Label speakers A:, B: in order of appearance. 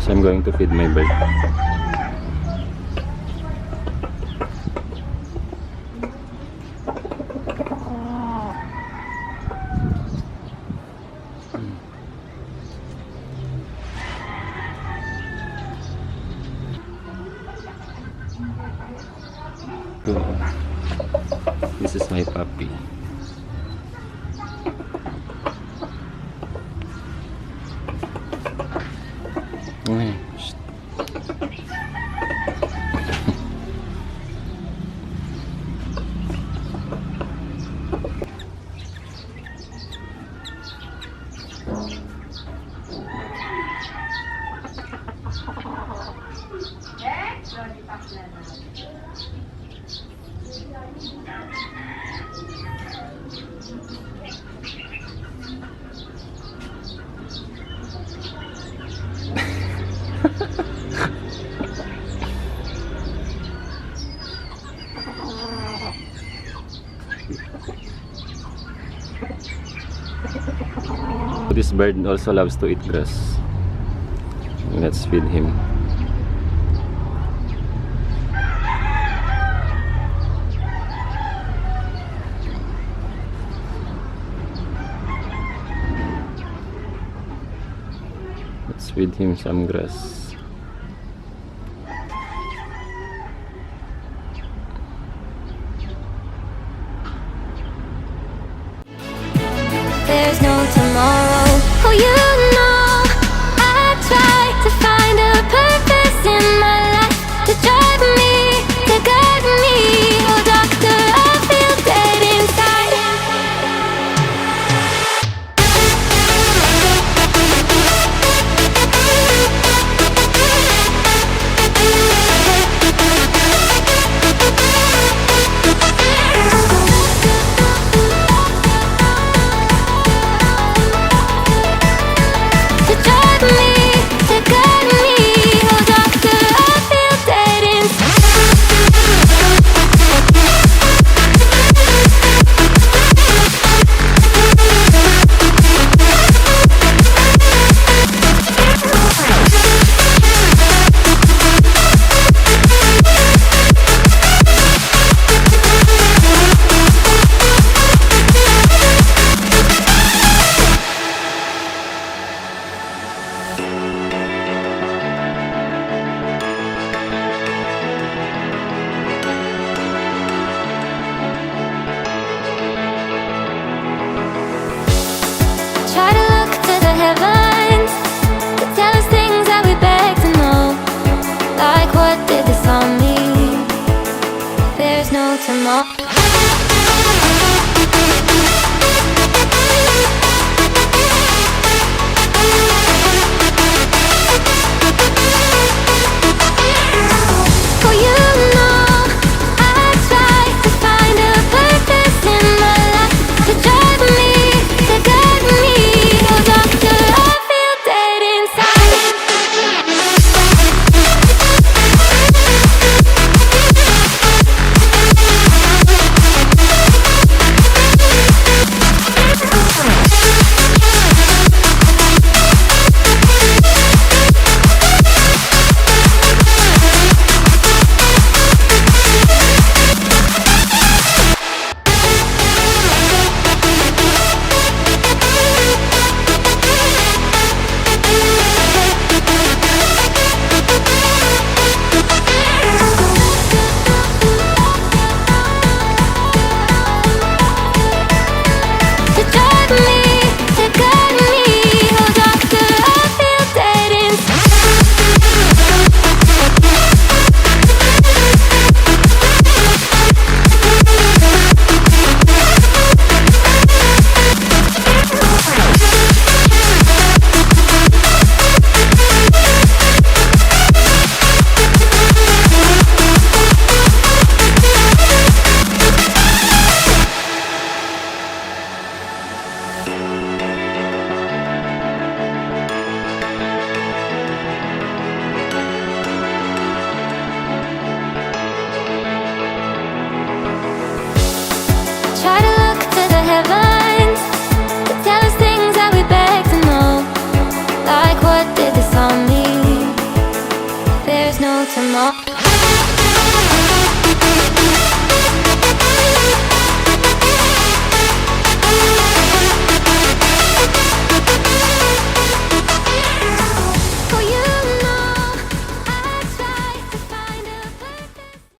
A: So I'm going to feed my bird. So, this is my puppy. Okay. This bird also loves to eat grass. Let's feed him. Let's feed him some grass.
B: There's no tomorrow. Oh, you know, I try to find a purpose in my life to drive me, to guide me. Oh, doctor, I feel dead inside. To drive me, to guide me. Oh, doctor, I feel dead inside. Try to look to the heavens to tell us things that we beg to know. Like, what did this all mean? There's no tomorrow. Oh, you know, I try to find a purpose in my life to drive me, to guide me. Oh, doctor, I feel dead inside. no tomorrow.